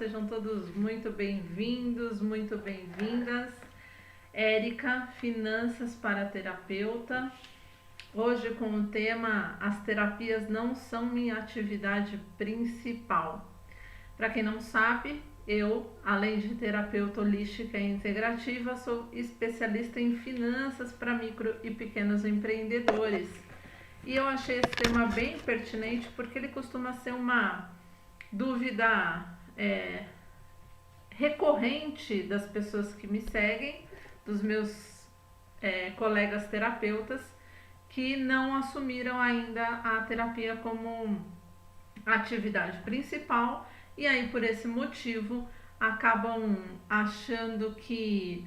sejam todos muito bem-vindos, muito bem-vindas. Érica, Finanças para Terapeuta. Hoje com o tema As terapias não são minha atividade principal. Para quem não sabe, eu, além de terapeuta holística e integrativa, sou especialista em finanças para micro e pequenos empreendedores. E eu achei esse tema bem pertinente porque ele costuma ser uma dúvida recorrente das pessoas que me seguem, dos meus colegas terapeutas, que não assumiram ainda a terapia como atividade principal e aí por esse motivo acabam achando que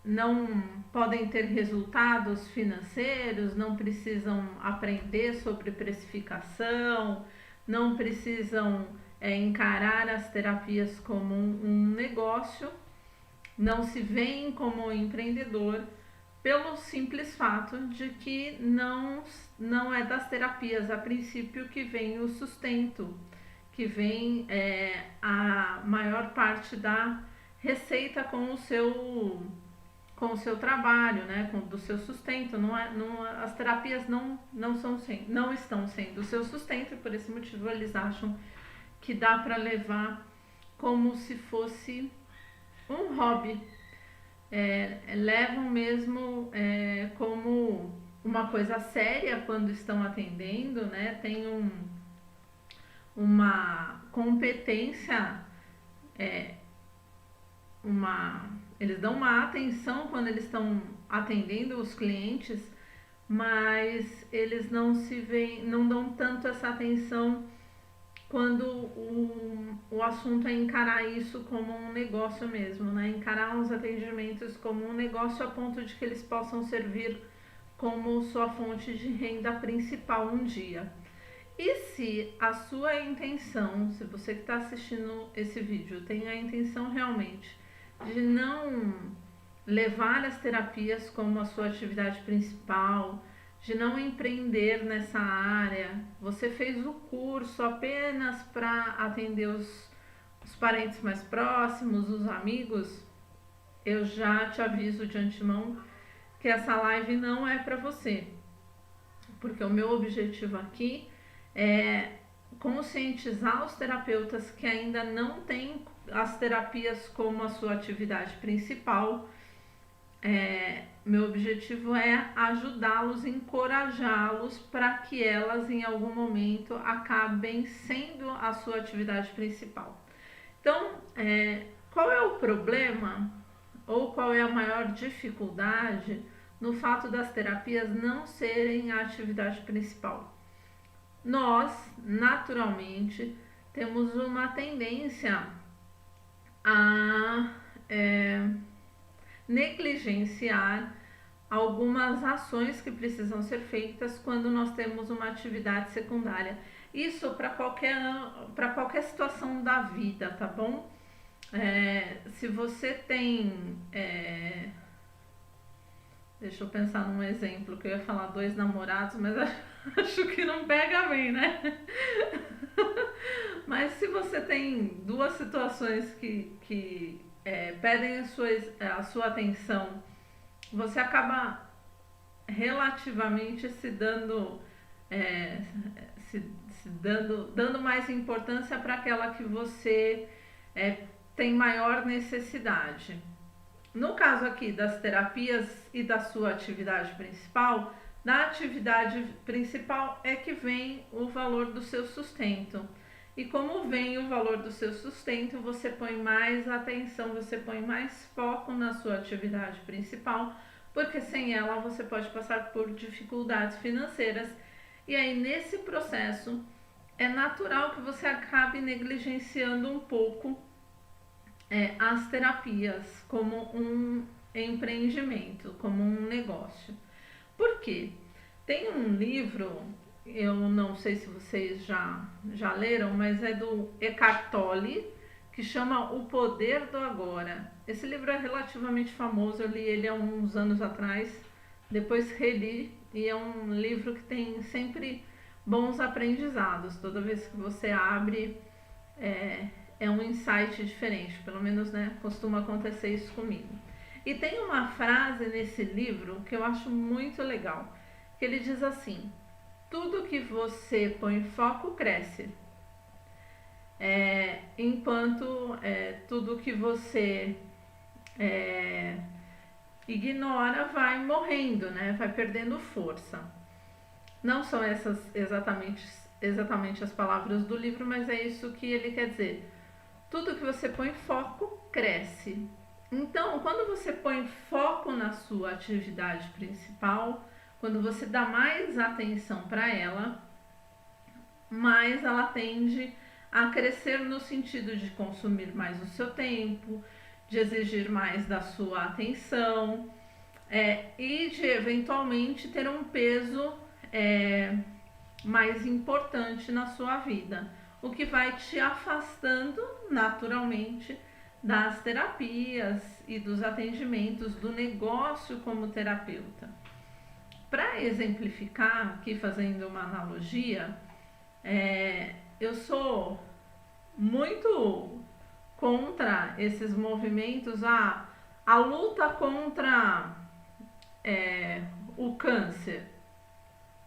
não podem ter resultados financeiros, não precisam aprender sobre precificação, não precisam encarar as terapias como um negócio, não se veem como empreendedor pelo simples fato de que não é das terapias a princípio que vem o sustento, que vem a maior parte da receita com o seu trabalho, né, do seu sustento. As terapias não estão sendo o seu sustento e por esse motivo eles acham que dá para levar como se fosse um hobby. Levam mesmo como uma coisa séria quando estão atendendo, né? Tem uma competência, eles dão uma atenção quando eles estão atendendo os clientes, mas eles não dão tanto essa atenção quando o assunto é encarar isso como um negócio mesmo, né? Encarar os atendimentos como um negócio a ponto de que eles possam servir como sua fonte de renda principal um dia. E se a sua intenção, se você que está assistindo esse vídeo tem a intenção realmente de não levar as terapias como a sua atividade principal, de não empreender nessa área, você fez o curso apenas para atender os parentes mais próximos, os amigos, eu já te aviso de antemão que essa live não é para você, porque o meu objetivo aqui é conscientizar os terapeutas que ainda não têm as terapias como a sua atividade principal. Meu objetivo é ajudá-los, encorajá-los para que elas em algum momento acabem sendo a sua atividade principal. Então, qual é o problema ou qual é a maior dificuldade no fato das terapias não serem a atividade principal? Nós, naturalmente, temos uma tendência a negligenciar algumas ações que precisam ser feitas quando nós temos uma atividade secundária. Isso para qualquer situação da vida, tá bom? Se você tem... deixa eu pensar num exemplo, que eu ia falar 2 namorados, mas acho que não pega bem, né? Mas se você tem 2 situações que pedem a sua atenção, você acaba relativamente dando mais importância para aquela que você tem maior necessidade. No caso aqui das terapias e da sua atividade principal, na atividade principal é que vem o valor do seu sustento. E como vem o valor do seu sustento, você põe mais atenção, você põe mais foco na sua atividade principal, porque sem ela você pode passar por dificuldades financeiras. E aí nesse processo é natural que você acabe negligenciando um pouco as terapias como um empreendimento, como um negócio. Por quê? Tem um livro, eu não sei se vocês já leram, mas é do Eckhart Tolle, que chama O Poder do Agora. Esse livro é relativamente famoso, eu li ele há uns anos atrás, depois reli, e é um livro que tem sempre bons aprendizados. Toda vez que você abre, é um insight diferente, pelo menos, né, costuma acontecer isso comigo. E tem uma frase nesse livro que eu acho muito legal, que ele diz assim: tudo que você põe foco cresce, enquanto tudo que você é, ignora vai morrendo, né, vai perdendo força. Não são essas exatamente as palavras do livro, mas é isso que ele quer dizer. Tudo que você põe foco cresce. Então, quando você põe foco na sua atividade principal, quando você dá mais atenção para ela, mais ela tende a crescer no sentido de consumir mais o seu tempo, de exigir mais da sua atenção, e de eventualmente ter um peso mais importante na sua vida, o que vai te afastando naturalmente das terapias e dos atendimentos, do negócio como terapeuta. Para exemplificar, aqui fazendo uma analogia, eu sou muito contra esses movimentos, a luta contra o câncer.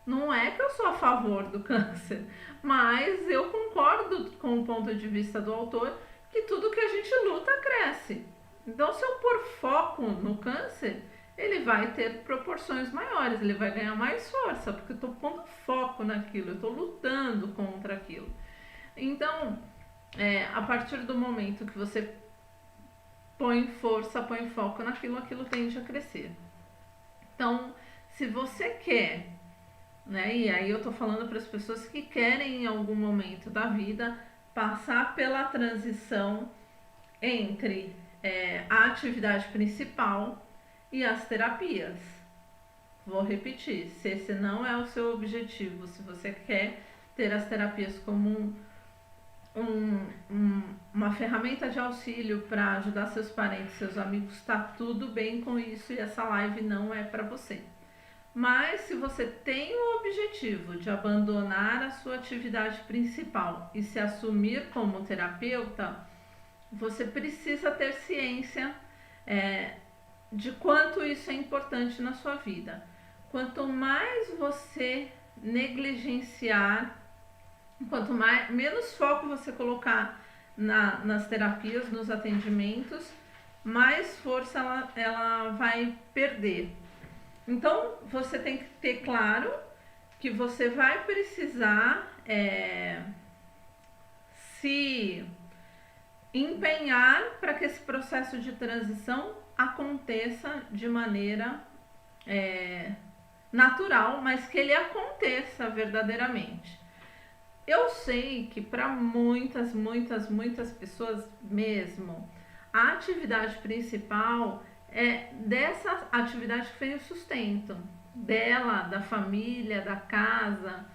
Não é que eu sou a favor do câncer, mas eu concordo com o ponto de vista do autor que tudo que a gente luta cresce. Então, se eu pôr foco no câncer, ele vai ter proporções maiores, ele vai ganhar mais força, porque eu estou pondo foco naquilo, eu estou lutando contra aquilo. Então, a partir do momento que você põe força, põe foco naquilo, aquilo tende a crescer. Então, se você quer, né, e aí eu tô falando para as pessoas que querem em algum momento da vida passar pela transição entre a atividade principal e as terapias. Vou repetir, se esse não é o seu objetivo, se você quer ter as terapias como uma ferramenta de auxílio para ajudar seus parentes, seus amigos, está tudo bem com isso e essa live não é para você. Mas se você tem o objetivo de abandonar a sua atividade principal e se assumir como terapeuta, você precisa ter ciência de quanto isso é importante na sua vida. Quanto mais você negligenciar, menos foco você colocar nas terapias, nos atendimentos, mais força ela vai perder. Então, você tem que ter claro que você vai precisar se empenhar para que esse processo de transição aconteça de maneira natural, mas que ele aconteça verdadeiramente. Eu sei que para muitas pessoas mesmo, a atividade principal é dessa atividade que vem o sustento dela, da família, da casa.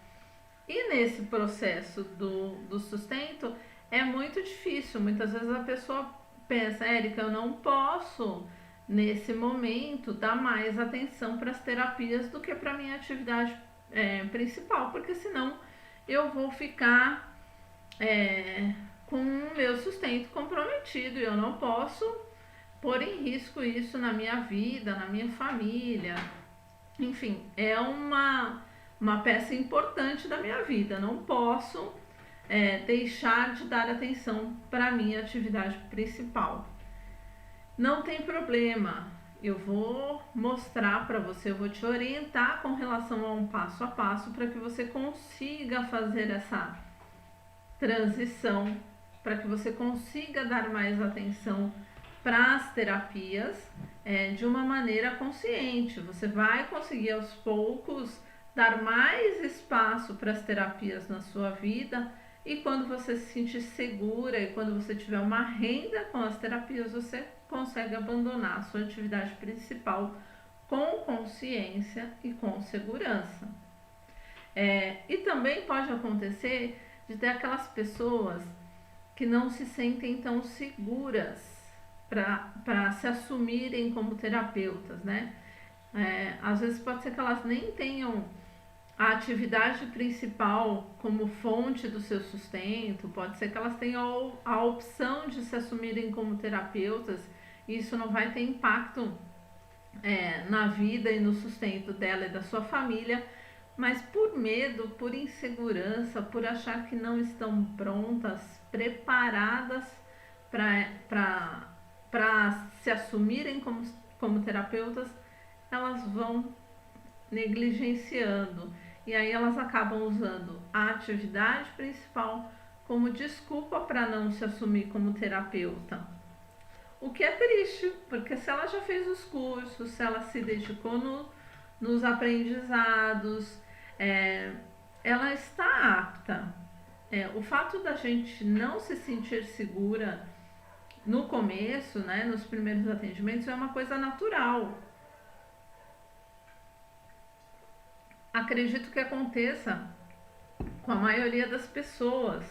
E nesse processo do sustento é muito difícil. Muitas vezes a pessoa pensa: Érica, eu não posso nesse momento dar mais atenção para as terapias do que para a minha atividade principal, porque senão eu vou ficar com o meu sustento comprometido e eu não posso pôr em risco isso na minha vida, na minha família. Enfim, é uma peça importante da minha vida. Não posso deixar de dar atenção para a minha atividade principal. Não tem problema, eu vou mostrar para você, eu vou te orientar com relação a um passo a passo para que você consiga fazer essa transição, para que você consiga dar mais atenção para as terapias de uma maneira consciente. Você vai conseguir aos poucos dar mais espaço para as terapias na sua vida, e quando você se sentir segura e quando você tiver uma renda com as terapias, você consegue abandonar a sua atividade principal com consciência e com segurança. E também pode acontecer de ter aquelas pessoas que não se sentem tão seguras para se assumirem como terapeutas, né? Às vezes pode ser que elas nem tenham a atividade principal como fonte do seu sustento, pode ser que elas tenham a opção de se assumirem como terapeutas, e isso não vai ter impacto na vida e no sustento dela e da sua família, mas por medo, por insegurança, por achar que não estão prontas, preparadas para se assumirem como terapeutas, elas vão negligenciando. E aí elas acabam usando a atividade principal como desculpa para não se assumir como terapeuta. O que é triste, porque se ela já fez os cursos, se ela se dedicou nos aprendizados, ela está apta. O fato da gente não se sentir segura no começo, né, nos primeiros atendimentos, é uma coisa natural. Acredito que aconteça com a maioria das pessoas,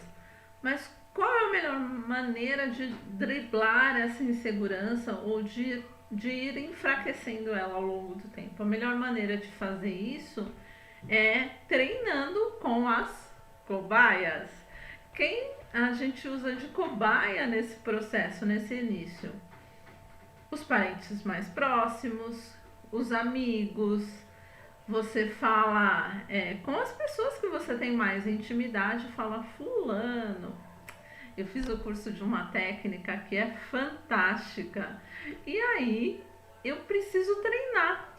mas qual é a melhor maneira de driblar essa insegurança ou de ir enfraquecendo ela ao longo do tempo? A melhor maneira de fazer isso é treinando com as cobaias. Quem a gente usa de cobaia nesse processo, nesse início? Os parentes mais próximos, os amigos. Você fala com as pessoas que você tem mais intimidade, fala: fulano, eu fiz o curso de uma técnica que é fantástica e aí eu preciso treinar.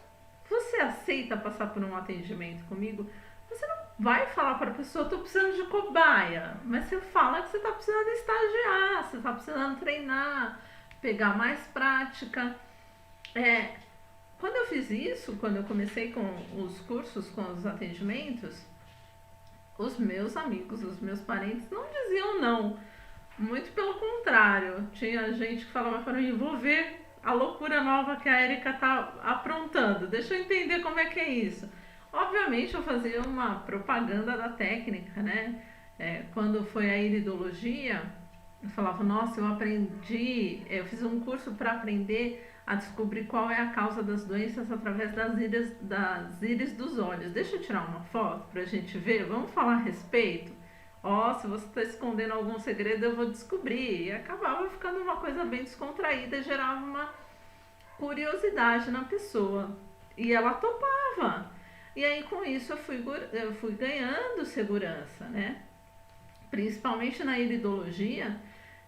Você aceita passar por um atendimento comigo? Você não vai falar para a pessoa: estou precisando de cobaia, mas você fala que você está precisando estagiar, você está precisando treinar, pegar mais prática. Quando eu fiz isso, quando eu comecei com os cursos, com os atendimentos, os meus amigos, os meus parentes não diziam não. Muito pelo contrário, tinha gente que falava para mim: vou ver a loucura nova que a Érica está aprontando, deixa eu entender como é que é isso. Obviamente eu fazia uma propaganda da técnica, né? Quando foi a iridologia, eu falava: nossa, eu aprendi, eu fiz um curso para aprender a descobrir qual é a causa das doenças através das íris dos olhos. Deixa eu tirar uma foto para a gente ver, vamos falar a respeito? Se você está escondendo algum segredo, eu vou descobrir. E acabava ficando uma coisa bem descontraída e gerava uma curiosidade na pessoa. E ela topava. E aí com isso eu fui ganhando segurança, Principalmente na iridologia,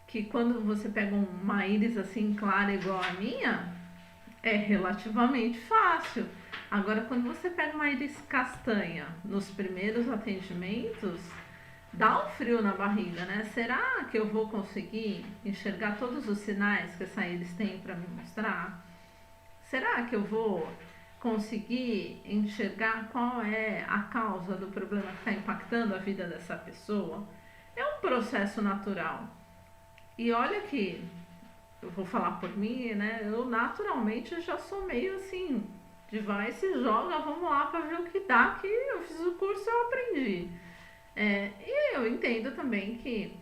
que quando você pega uma íris assim clara igual a minha, é relativamente fácil. Agora, quando você pega uma íris castanha nos primeiros atendimentos, dá um frio na barriga, né? Será que eu vou conseguir enxergar todos os sinais que essa íris tem para me mostrar? Será que eu vou conseguir enxergar qual é a causa do problema que está impactando a vida dessa pessoa? É um processo natural. E olha que eu vou falar por mim, né? Eu naturalmente já sou meio assim, de vai, se joga, vamos lá para ver o que dá, que eu fiz o curso e eu aprendi. E eu entendo também que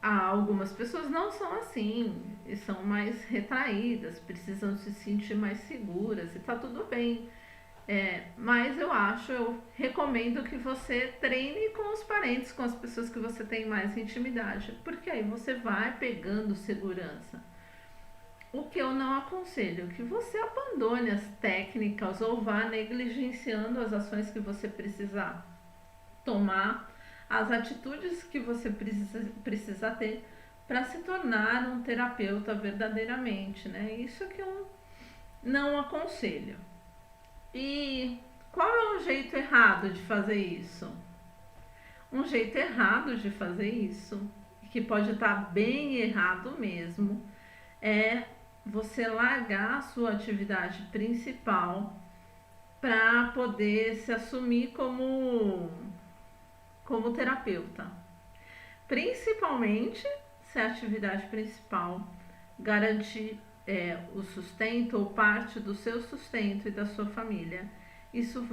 algumas pessoas não são assim, e são mais retraídas, precisam se sentir mais seguras e tá tudo bem. Mas eu recomendo que você treine com os parentes, com as pessoas que você tem mais intimidade, porque aí você vai pegando segurança. O que eu não aconselho é que você abandone as técnicas ou vá negligenciando as ações que você precisar tomar, as atitudes que você precisa ter para se tornar um terapeuta verdadeiramente, Isso é que eu não aconselho. E qual é o jeito errado de fazer isso? Um jeito errado de fazer isso, que pode estar bem errado mesmo, é você largar a sua atividade principal para poder se assumir como terapeuta. Principalmente se a atividade principal garantir o sustento ou parte do seu sustento e da sua família. Isso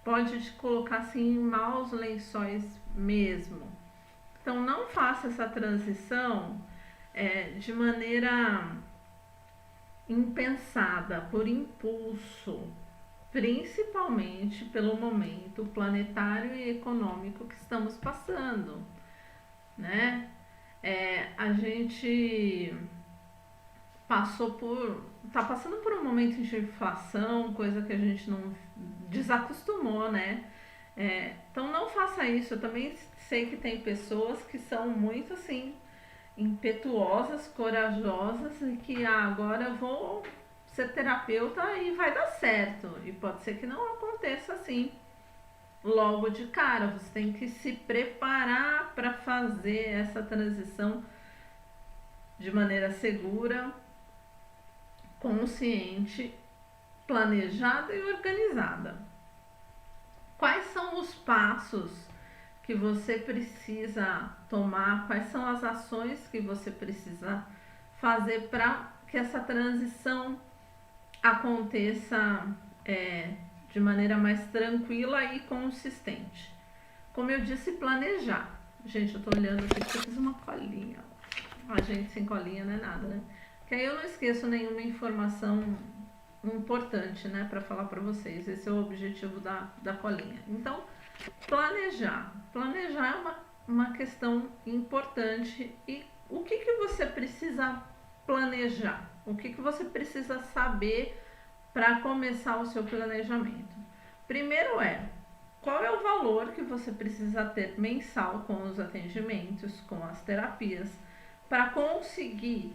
pode te colocar assim em maus lençóis mesmo. Então não faça essa transição de maneira impensada, por impulso. principalmente pelo momento planetário e econômico que estamos passando, né? A gente tá passando por um momento de inflação, coisa que a gente não desacostumou, né? Então não faça isso. Eu também sei que tem pessoas que são muito assim impetuosas, corajosas e que agora eu vou ser terapeuta e vai dar certo. E pode ser que não aconteça assim logo de cara. Você tem que se preparar para fazer essa transição de maneira segura, consciente, planejada e organizada. Quais são os passos que você precisa tomar? Quais são as ações que você precisa fazer para que essa transição aconteça de maneira mais tranquila e consistente? Como eu disse, planejar. Gente, eu tô olhando aqui porque eu fiz uma colinha. A gente sem colinha não é nada, né? Que aí eu não esqueço nenhuma informação importante, né, para falar para vocês. Esse é o objetivo da colinha. Então, planejar. Planejar é uma questão importante. E o que você precisa planejar? O que você precisa saber para começar o seu planejamento? Primeiro qual é o valor que você precisa ter mensal com os atendimentos, com as terapias, para conseguir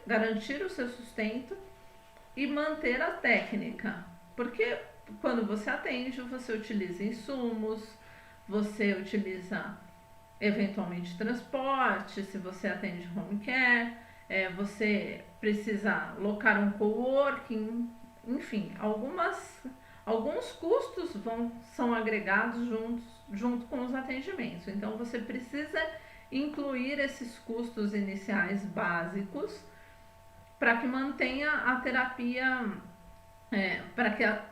garantir o seu sustento e manter a técnica. Porque quando você atende, você utiliza insumos, você utiliza eventualmente transporte, se você atende home care, você precisa locar um coworking, enfim, alguns custos são agregados junto com os atendimentos. Então você precisa incluir esses custos iniciais básicos para que mantenha a terapia,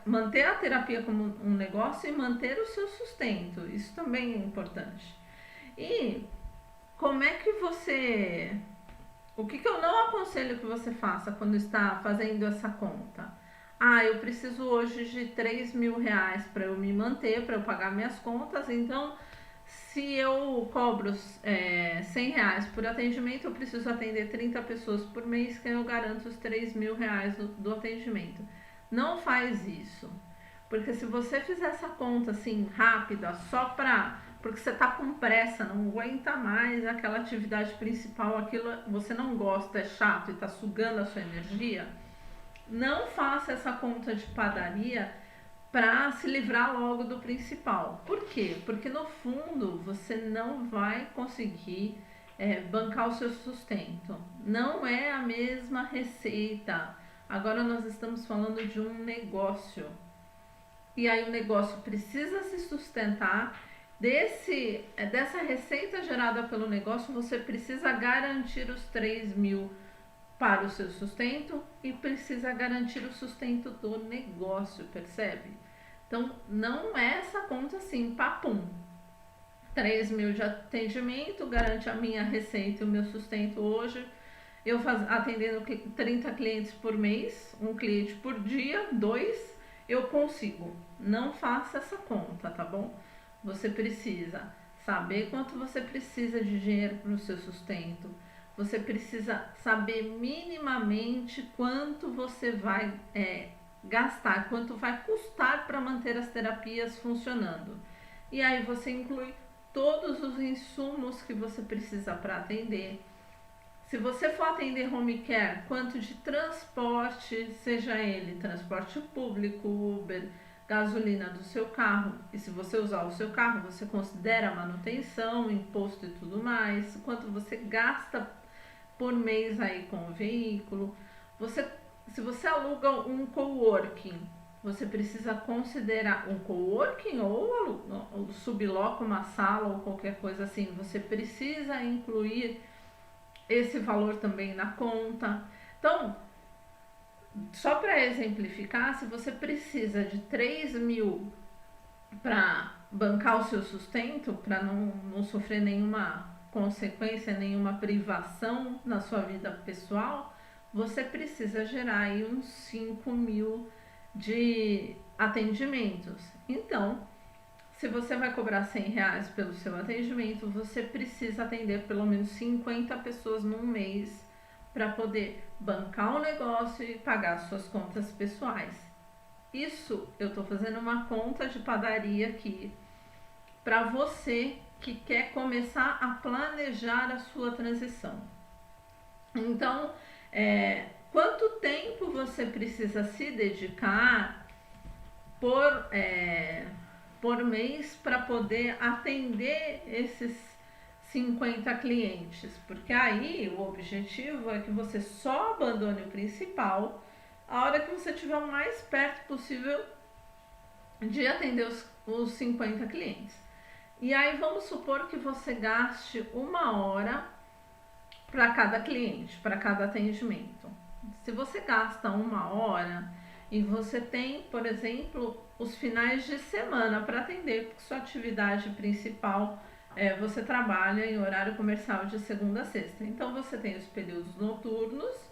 manter a terapia como um negócio e manter o seu sustento. Isso também é importante. E como é que você... O que eu não aconselho que você faça quando está fazendo essa conta? Eu preciso hoje de 3 mil reais para eu me manter, para eu pagar minhas contas, então se eu cobro 100 reais por atendimento, eu preciso atender 30 pessoas por mês, que eu garanto os 3 mil reais do atendimento. Não faz isso, porque se você fizer essa conta assim rápida, porque você está com pressa, não aguenta mais aquela atividade principal, aquilo você não gosta, é chato e está sugando a sua energia, não faça essa conta de padaria para se livrar logo do principal. Por quê? Porque no fundo você não vai conseguir bancar o seu sustento. Não é a mesma receita. Agora nós estamos falando de um negócio. E aí o negócio precisa se sustentar. Dessa receita gerada pelo negócio, você precisa garantir os 3 mil para o seu sustento e precisa garantir o sustento do negócio, percebe? Então, não é essa conta assim, papum. 3 mil de atendimento, garante a minha receita e o meu sustento hoje. Eu atendendo 30 clientes por mês, um cliente por dia, 2, eu consigo. Não faça essa conta, tá bom? Você precisa saber quanto você precisa de dinheiro para o seu sustento. Você precisa saber minimamente quanto você vai gastar, quanto vai custar para manter as terapias funcionando. E aí você inclui todos os insumos que você precisa para atender. Se você for atender home care, quanto de transporte, seja ele transporte público, Uber, gasolina do seu carro. E se você usar o seu carro, você considera manutenção, imposto e tudo mais. Quanto você gasta por mês aí com o veículo. Se você aluga um coworking, você precisa considerar um coworking ou subloca uma sala ou qualquer coisa assim. Você precisa incluir esse valor também na conta. Então, só para exemplificar, se você precisa de 3 mil para bancar o seu sustento, para não sofrer nenhuma consequência, nenhuma privação na sua vida pessoal, você precisa gerar aí uns 5 mil de atendimentos. Então, se você vai cobrar R$ 100 pelo seu atendimento, você precisa atender pelo menos 50 pessoas num mês para poder bancar o negócio e pagar suas contas pessoais. Isso eu estou fazendo uma conta de padaria aqui para você que quer começar a planejar a sua transição. Então, quanto tempo você precisa se dedicar por mês para poder atender esses 50 clientes? Porque aí o objetivo é que você só abandone o principal a hora que você estiver o mais perto possível de atender os 50 clientes. E aí vamos supor que você gaste 1 hora para cada cliente, para cada atendimento. Se você gasta 1 hora e você tem, por exemplo, os finais de semana para atender, porque sua atividade principal você trabalha em horário comercial de segunda a sexta. Então você tem os períodos noturnos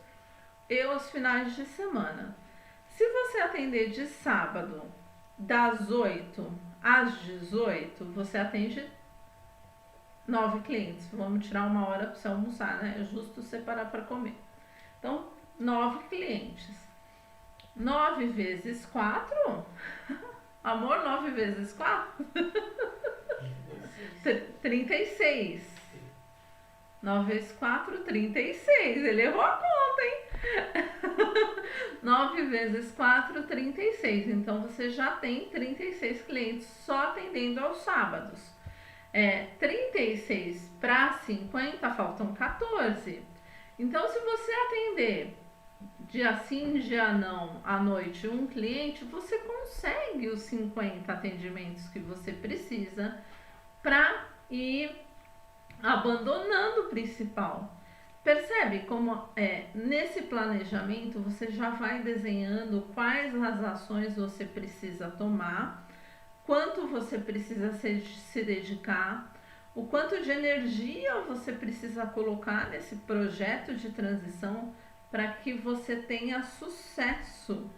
e os finais de semana. Se você atender de sábado das 8 às 18, você atende 9 clientes. Vamos tirar 1 hora para você almoçar, né? É justo separar para comer. Então, 9 clientes. 9 vezes 4. Amor, 9 vezes 4? 36. 9 vezes 4, 36. Ele errou a conta, hein? 9 vezes 4, 36. Então, você já tem 36 clientes só atendendo aos sábados. 36 para 50, faltam 14. Então, se você atender dia sim, dia não, à noite, um cliente, você consegue os 50 atendimentos que você precisa para ir abandonando o principal. Percebe como nesse planejamento você já vai desenhando quais as ações você precisa tomar, quanto você precisa se dedicar, o quanto de energia você precisa colocar nesse projeto de transição para que você tenha sucesso.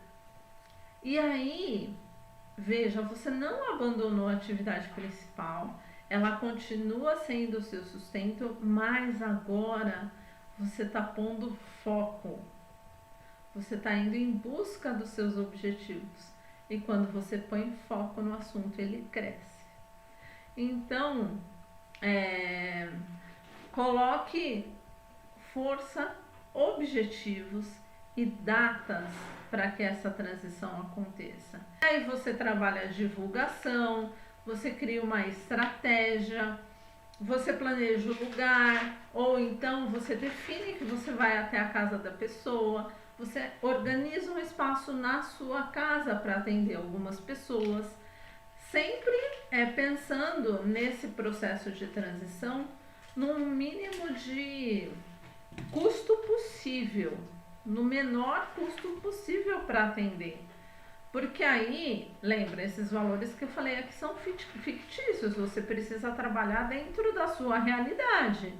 E aí, veja, você não abandonou a atividade principal, ela continua sendo o seu sustento, mas agora você está pondo foco, você está indo em busca dos seus objetivos. E quando você põe foco no assunto, ele cresce. Então, coloque força, objetivos e datas para que essa transição aconteça. Aí você trabalha a divulgação, você cria uma estratégia, você planeja o lugar, ou então você define que você vai até a casa da pessoa, você organiza um espaço na sua casa para atender algumas pessoas, sempre pensando nesse processo de transição no mínimo de custo possível, no menor custo possível para atender. Porque aí, lembra, esses valores que eu falei aqui são fictícios, você precisa trabalhar dentro da sua realidade,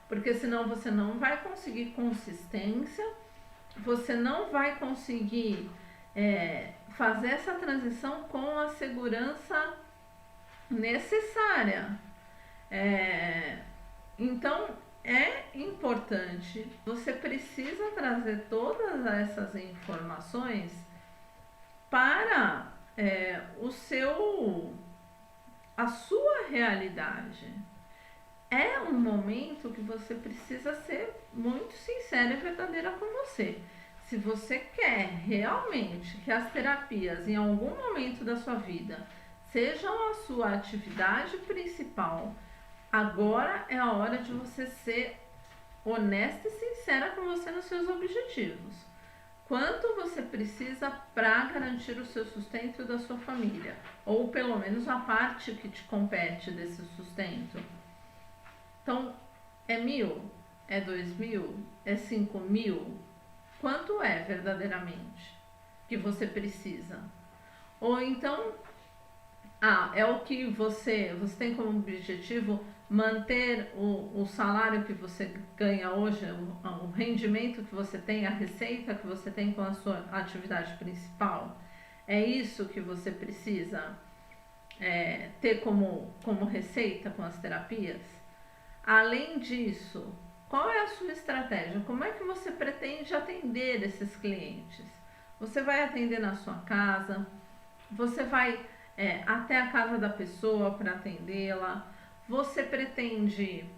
porque senão você não vai conseguir consistência, você não vai conseguir fazer essa transição com a segurança necessária. Então, é importante, você precisa trazer todas essas informações para a sua realidade. É um momento que você precisa ser muito sincera e verdadeira com você. Se você quer realmente que as terapias em algum momento da sua vida sejam a sua atividade principal, agora é a hora de você ser honesta e sincera com você nos seus objetivos. Quanto você precisa para garantir o seu sustento da sua família? Ou pelo menos a parte que te compete desse sustento. Então, é 1.000? É 2.000? É 5.000? Quanto é verdadeiramente que você precisa? Ou então, é o que você tem como objetivo manter o salário que você ganha hoje, o rendimento que você tem, a receita que você tem com a sua atividade principal. É isso que você precisa ter como receita com as terapias? Além disso, qual é a sua estratégia? Como é que você pretende atender esses clientes? Você vai atender na sua casa? Você vai até a casa da pessoa para atendê-la? Você pretende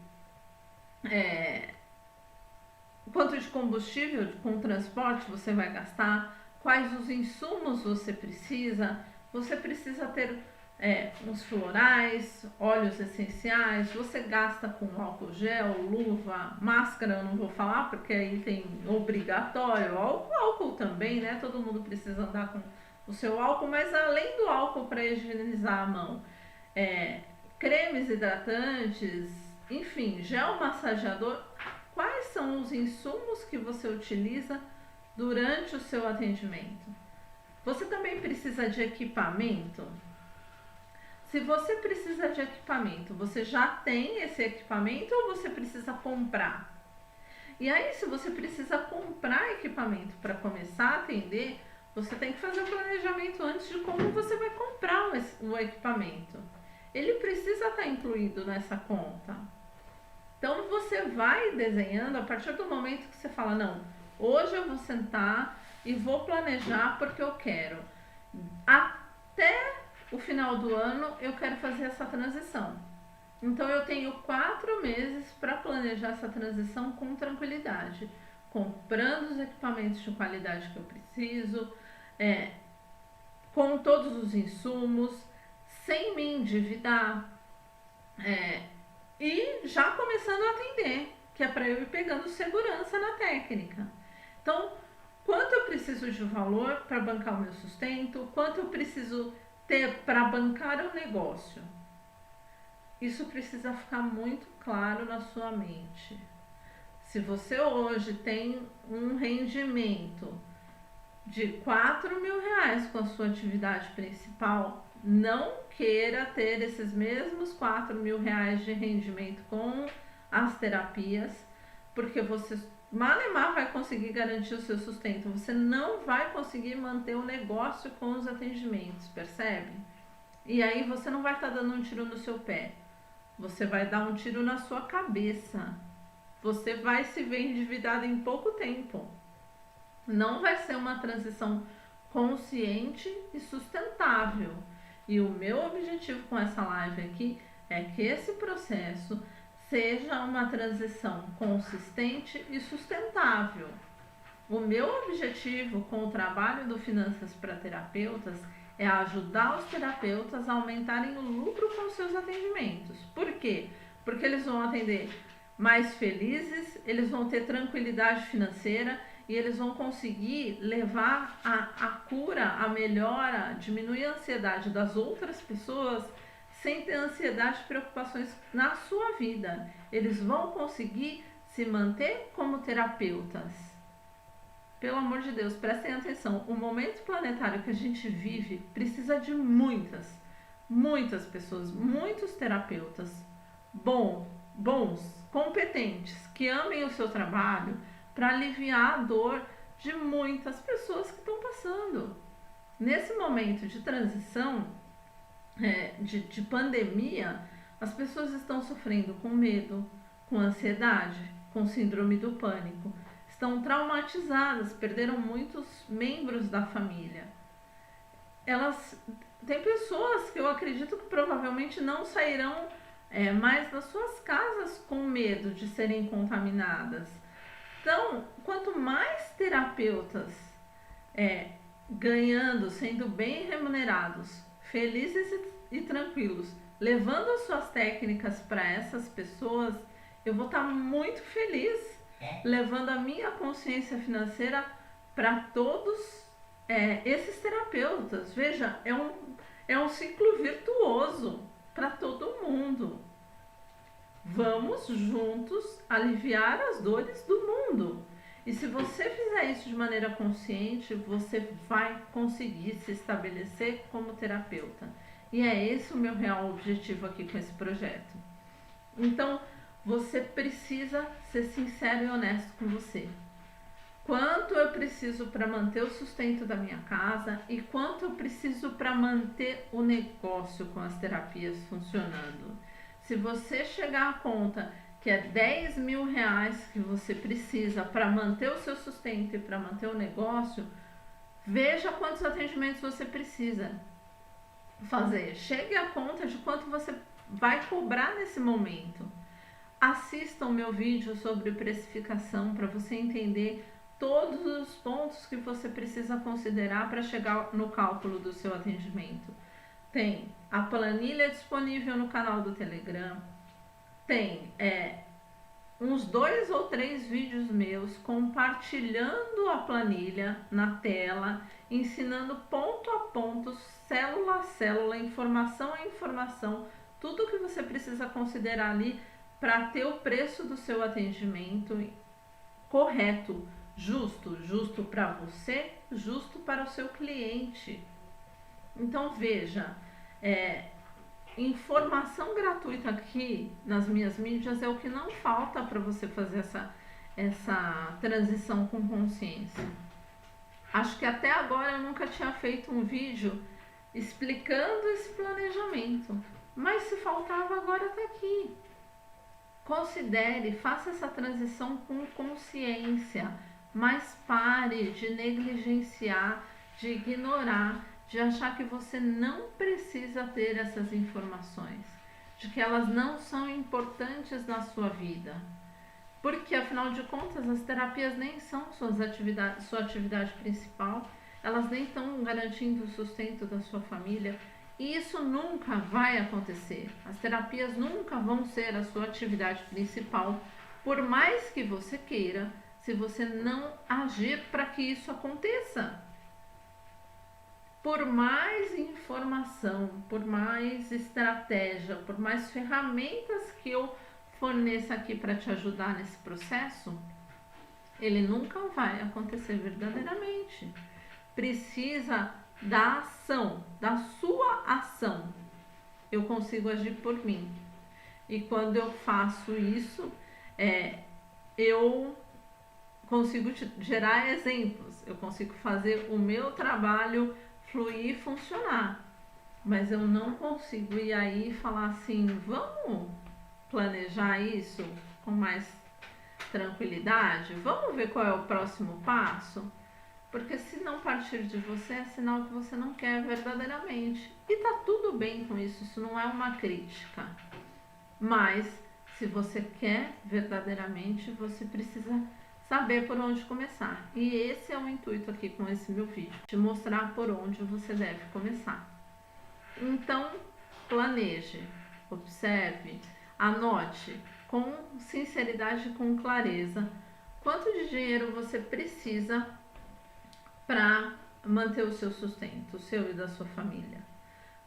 quanto de combustível com transporte você vai gastar? Quais os insumos você precisa? Você precisa ter uns florais, óleos essenciais, você gasta com álcool gel, luva, máscara eu não vou falar porque aí tem obrigatório, álcool também, né? Todo mundo precisa andar com o seu álcool, mas além do álcool para higienizar a mão, cremes hidratantes, enfim, gel massageador. Quais são os insumos que você utiliza durante o seu atendimento? Você também precisa de equipamento? Se você precisa de equipamento, você já tem esse equipamento ou você precisa comprar? E aí, se você precisa comprar equipamento para começar a atender, você tem que fazer o planejamento antes de como você vai comprar o equipamento. Ele precisa estar incluído nessa conta. Então você vai desenhando a partir do momento que você fala, não, hoje eu vou sentar e vou planejar porque eu quero. Até o final do ano eu quero fazer essa transição. Então eu tenho 4 meses para planejar essa transição com tranquilidade, comprando os equipamentos de qualidade que eu preciso, com todos os insumos, sem me endividar, e já começando a atender, que é para eu ir pegando segurança na técnica. Então, quanto eu preciso de valor para bancar o meu sustento, quanto eu preciso ter para bancar o negócio. Isso precisa ficar muito claro na sua mente. Se você hoje tem um rendimento de R$ 4.000 com a sua atividade principal, não queira ter esses mesmos R$ 4.000 de rendimento com as terapias, porque você malemar vai conseguir garantir o seu sustento, você não vai conseguir manter o negócio com os atendimentos, percebe? E aí você não vai estar dando um tiro no seu pé, você vai dar um tiro na sua cabeça, você vai se ver endividado em pouco tempo. Não vai ser uma transição consciente e sustentável. E o meu objetivo com essa live aqui é que esse processo seja uma transição consistente e sustentável. O meu objetivo com o trabalho do Finanças para Terapeutas é ajudar os terapeutas a aumentarem o lucro com seus atendimentos. Por quê? Porque eles vão atender mais felizes, eles vão ter tranquilidade financeira e eles vão conseguir levar a cura, a melhora, diminuir a ansiedade das outras pessoas sem ter ansiedade e preocupações na sua vida. Eles vão conseguir se manter como terapeutas. Pelo amor de Deus, prestem atenção. O momento planetário que a gente vive precisa de muitas pessoas, muitos terapeutas bons, competentes, que amem o seu trabalho para aliviar a dor de muitas pessoas que estão passando. Nesse momento de transição, de pandemia, as pessoas estão sofrendo com medo, com ansiedade, com síndrome do pânico, estão traumatizadas, perderam muitos membros da família. Tem pessoas que eu acredito que provavelmente não sairão mais das suas casas com medo de serem contaminadas. Então, quanto mais terapeutas ganhando, sendo bem remunerados, felizes e tranquilos, levando as suas técnicas para essas pessoas, eu vou estar muito feliz, levando a minha consciência financeira para todos esses terapeutas. Veja, é um ciclo virtuoso para todo mundo. Vamos juntos aliviar as dores do mundo. E se você fizer isso de maneira consciente, você vai conseguir se estabelecer como terapeuta. E é esse o meu real objetivo aqui com esse projeto. Então, você precisa ser sincero e honesto com você. quanto eu preciso para manter o sustento da minha casa e quanto eu preciso para manter o negócio com as terapias funcionando. Se você chegar à conta que é 10 mil reais que você precisa para manter o seu sustento e para manter o negócio, veja quantos atendimentos você precisa fazer. Chegue à conta de quanto você vai cobrar nesse momento. Assista o meu vídeo sobre precificação para você entender todos os pontos que você precisa considerar para chegar no cálculo do seu atendimento. Tem a planilha disponível no canal do Telegram, tem uns 2 ou 3 vídeos meus compartilhando a planilha na tela, ensinando ponto a ponto, célula a célula, informação a informação, tudo que você precisa considerar ali para ter o preço do seu atendimento correto, justo para você, justo para o seu cliente. Então veja, informação gratuita aqui nas minhas mídias é o que não falta para você fazer essa transição com consciência. Acho que até agora eu nunca tinha feito um vídeo explicando esse planejamento, mas se faltava, agora está aqui. Considere, faça essa transição com consciência, mas pare de negligenciar, de ignorar, de achar que você não precisa ter essas informações, de que elas não são importantes na sua vida. Porque, afinal de contas, as terapias nem são sua atividade principal, elas nem estão garantindo o sustento da sua família. E isso nunca vai acontecer. As terapias nunca vão ser a sua atividade principal, por mais que você queira, se você não agir para que isso aconteça. Por mais informação, por mais estratégia, por mais ferramentas que eu forneça aqui para te ajudar nesse processo, ele nunca vai acontecer verdadeiramente. Precisa da ação, da sua ação. Eu consigo agir por mim. E quando eu faço isso, eu consigo gerar exemplos. Eu consigo fazer o meu trabalho fluir e funcionar. Mas eu não consigo ir aí e falar assim, vamos planejar isso com mais tranquilidade? Vamos ver qual é o próximo passo? Porque se não partir de você, é sinal que você não quer verdadeiramente. E tá tudo bem com isso, isso não é uma crítica. Mas, se você quer verdadeiramente, você precisa saber por onde começar. E esse é o intuito aqui com esse meu vídeo, te mostrar por onde você deve começar. Então, planeje, observe, anote com sinceridade e com clareza quanto de dinheiro você precisa para manter o seu sustento, o seu e da sua família.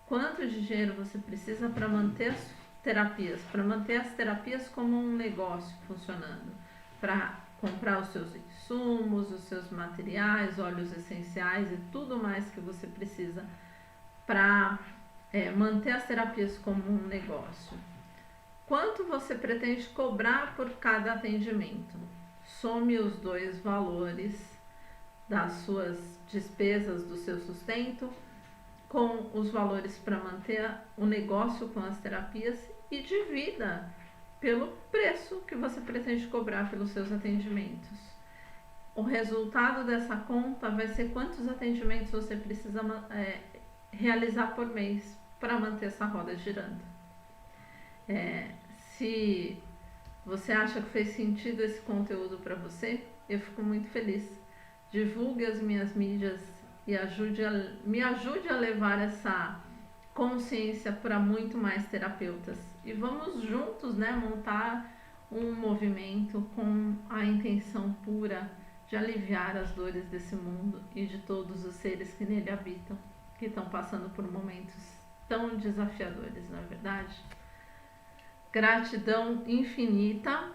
Quanto de dinheiro você precisa para manter as terapias como um negócio funcionando, para comprar os seus insumos, os seus materiais, óleos essenciais e tudo mais que você precisa para manter as terapias como um negócio. Quanto você pretende cobrar por cada atendimento? Some os dois valores das suas despesas, do seu sustento, com os valores para manter o negócio com as terapias e divida pelo preço que você pretende cobrar pelos seus atendimentos. O resultado dessa conta vai ser quantos atendimentos você precisa realizar por mês para manter essa roda girando. Se você acha que fez sentido esse conteúdo para você, eu fico muito feliz. Divulgue as minhas mídias e me ajude a levar essa consciência para muito mais terapeutas. E vamos juntos, montar um movimento com a intenção pura de aliviar as dores desse mundo e de todos os seres que nele habitam, que estão passando por momentos tão desafiadores, não é verdade? Gratidão infinita.